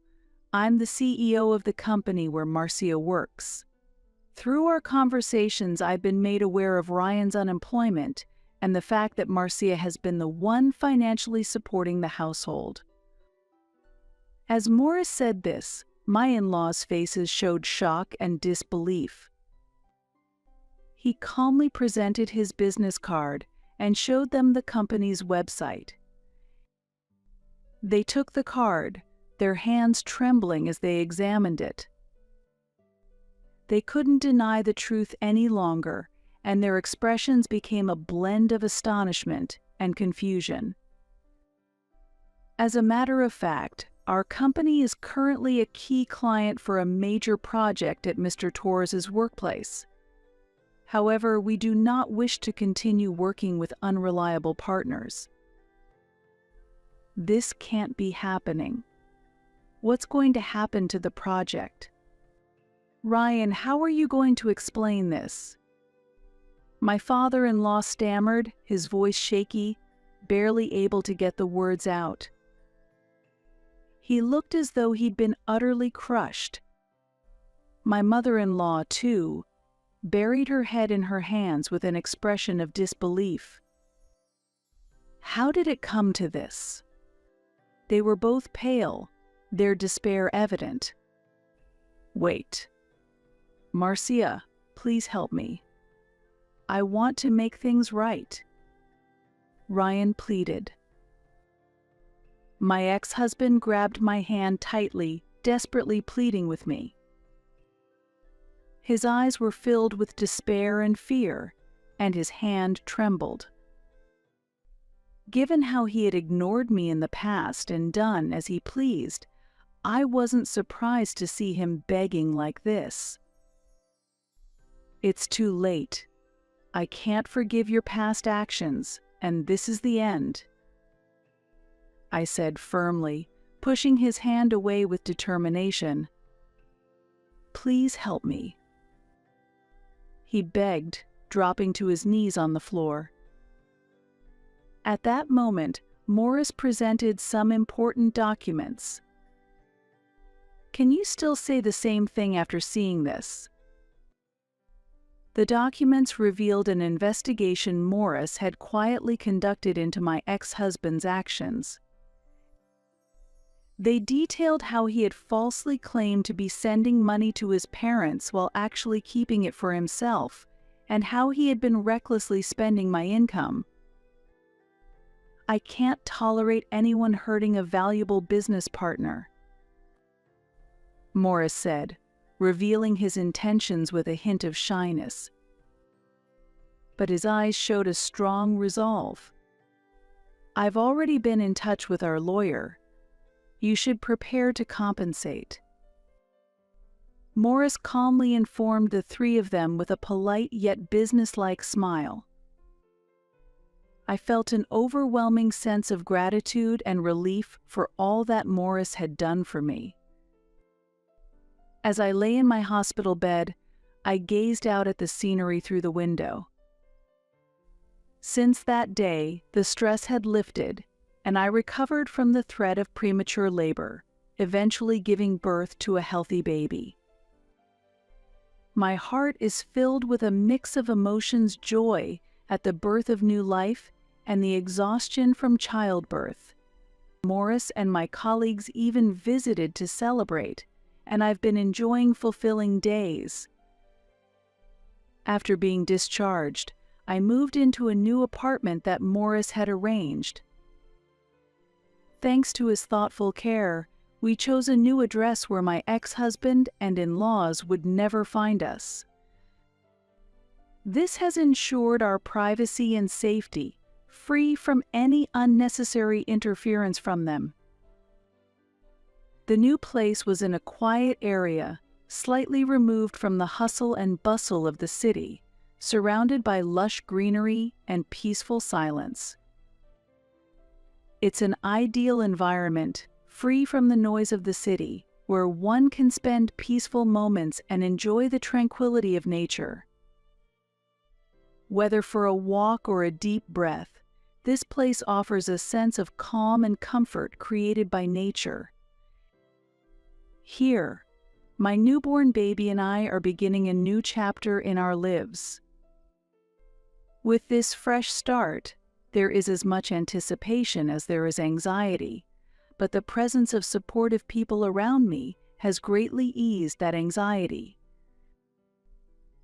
I'm the CEO of the company where Marcia works. Through our conversations, I've been made aware of Ryan's unemployment and the fact that Marcia has been the one financially supporting the household." As Morris said this, my in-laws' faces showed shock and disbelief. He calmly presented his business card and showed them the company's website. They took the card, their hands trembling as they examined it. They couldn't deny the truth any longer, and their expressions became a blend of astonishment and confusion. As a matter of fact, our company is currently a key client for a major project at Mr. Torres's workplace. However, we do not wish to continue working with unreliable partners. This can't be happening. What's going to happen to the project? Ryan, how are you going to explain this? My father-in-law stammered, his voice shaky, barely able to get the words out. He looked as though he'd been utterly crushed. My mother-in-law, too, buried her head in her hands with an expression of disbelief. How did it come to this? They were both pale, their despair evident. Wait. Marcia, please help me. I want to make things right. Ryan pleaded. My ex-husband grabbed my hand tightly, desperately pleading with me. His eyes were filled with despair and fear, and his hand trembled. Given how he had ignored me in the past and done as he pleased, I wasn't surprised to see him begging like this. It's too late. I can't forgive your past actions, and this is the end, I said firmly, pushing his hand away with determination. Please help me. He begged, dropping to his knees on the floor. At that moment, Morris presented some important documents. Can you still say the same thing after seeing this? The documents revealed an investigation Morris had quietly conducted into my ex-husband's actions. They detailed how he had falsely claimed to be sending money to his parents while actually keeping it for himself, and how he had been recklessly spending my income. I can't tolerate anyone hurting a valuable business partner, Morris said, revealing his intentions with a hint of shyness. But his eyes showed a strong resolve. I've already been in touch with our lawyer. You should prepare to compensate. Morris calmly informed the three of them with a polite yet businesslike smile. I felt an overwhelming sense of gratitude and relief for all that Morris had done for me. As I lay in my hospital bed, I gazed out at the scenery through the window. Since that day, the stress had lifted, and I recovered from the threat of premature labor, eventually giving birth to a healthy baby. My heart is filled with a mix of emotions: joy at the birth of new life and the exhaustion from childbirth. Morris and my colleagues even visited to celebrate, and I've been enjoying fulfilling days. After being discharged, I moved into a new apartment that Morris had arranged. Thanks to his thoughtful care, we chose a new address where my ex-husband and in-laws would never find us. This has ensured our privacy and safety, free from any unnecessary interference from them. The new place was in a quiet area, slightly removed from the hustle and bustle of the city, surrounded by lush greenery and peaceful silence. It's an ideal environment, free from the noise of the city, where one can spend peaceful moments and enjoy the tranquility of nature. Whether for a walk or a deep breath, this place offers a sense of calm and comfort created by nature. Here, my newborn baby and I are beginning a new chapter in our lives. With this fresh start, there is as much anticipation as there is anxiety, but the presence of supportive people around me has greatly eased that anxiety.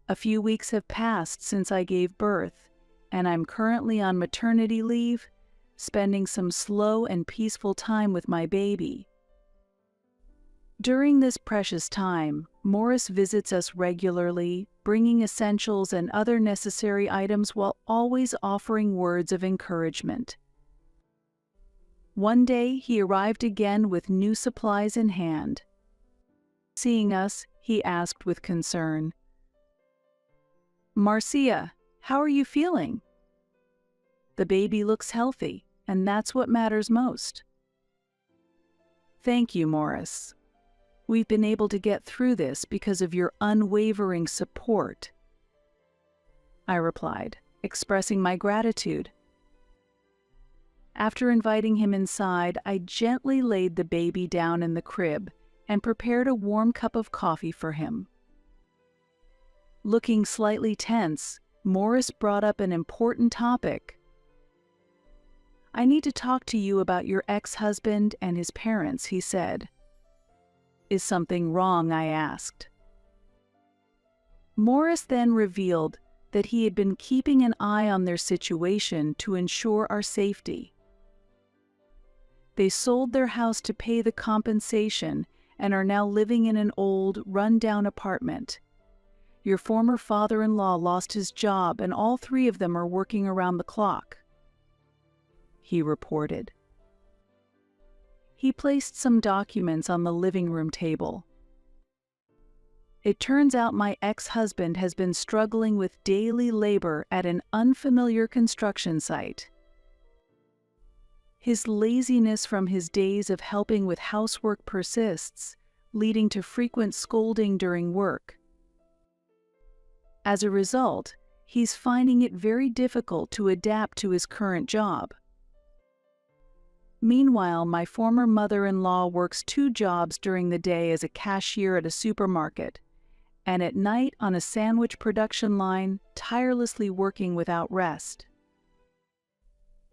A few weeks have passed since I gave birth, and I'm currently on maternity leave, spending some slow and peaceful time with my baby. During this precious time, Morris visits us regularly, bringing essentials and other necessary items while always offering words of encouragement. One day, he arrived again with new supplies in hand. Seeing us, he asked with concern, "Marcia, how are you feeling?" "The baby looks healthy, and that's what matters most." "Thank you, Morris. We've been able to get through this because of your unwavering support," I replied, expressing my gratitude. After inviting him inside, I gently laid the baby down in the crib and prepared a warm cup of coffee for him. Looking slightly tense, Morris brought up an important topic. "I need to talk to you about your ex-husband and his parents," he said. "Is something wrong?" I asked. Morris then revealed that he had been keeping an eye on their situation to ensure our safety. They sold their house to pay the compensation and are now living in an old, run-down apartment. Your former father-in-law lost his job and all three of them are working around the clock," he reported. He placed some documents on the living room table. "It turns out my ex-husband has been struggling with daily labor at an unfamiliar construction site. His laziness from his days of helping with housework persists, leading to frequent scolding during work. As a result, he's finding it very difficult to adapt to his current job. Meanwhile, my former mother-in-law works 2 jobs during the day as a cashier at a supermarket, and at night on a sandwich production line, tirelessly working without rest.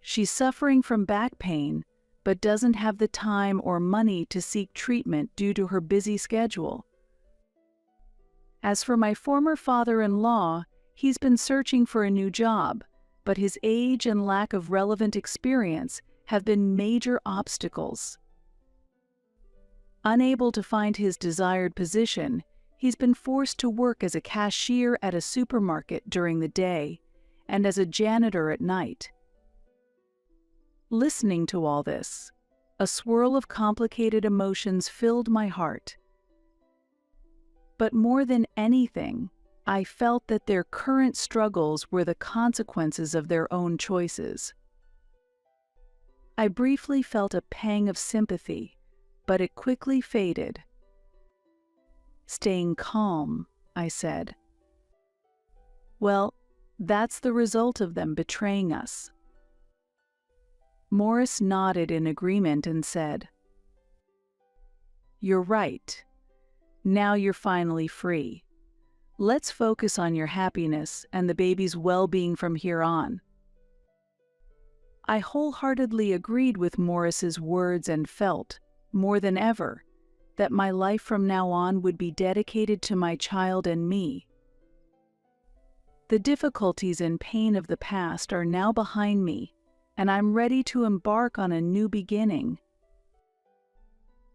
She's suffering from back pain, but doesn't have the time or money to seek treatment due to her busy schedule. As for my former father-in-law, he's been searching for a new job, but his age and lack of relevant experience have been major obstacles. Unable to find his desired position, he's been forced to work as a cashier at a supermarket during the day and as a janitor at night." Listening to all this, a swirl of complicated emotions filled my heart. But more than anything, I felt that their current struggles were the consequences of their own choices. I briefly felt a pang of sympathy, but it quickly faded. Staying calm, I said, "Well, that's the result of them betraying us." Morris nodded in agreement and said, "You're right. Now you're finally free. Let's focus on your happiness and the baby's well-being from here on." I wholeheartedly agreed with Morris's words and felt, more than ever, that my life from now on would be dedicated to my child and me. The difficulties and pain of the past are now behind me, and I'm ready to embark on a new beginning.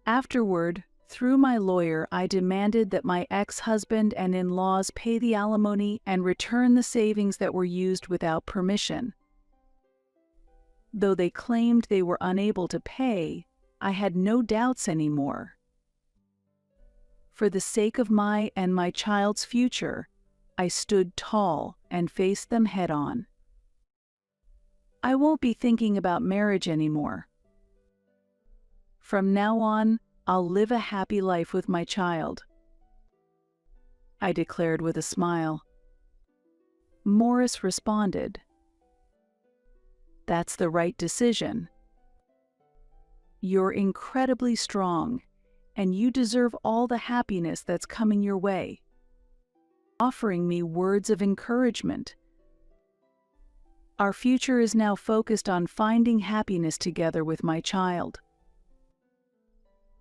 Afterward, through my lawyer, I demanded that my ex-husband and in-laws pay the alimony and return the savings that were used without permission. Though they claimed they were unable to pay, I had no doubts anymore. For the sake of my and my child's future, I stood tall and faced them head-on. I won't be thinking about marriage anymore. From now on, I'll live a happy life with my child, I declared with a smile. Morris responded, "That's the right decision. You're incredibly strong, and you deserve all the happiness that's coming your way," offering me words of encouragement. Our future is now focused on finding happiness together with my child.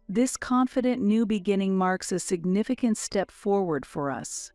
This confident new beginning marks a significant step forward for us.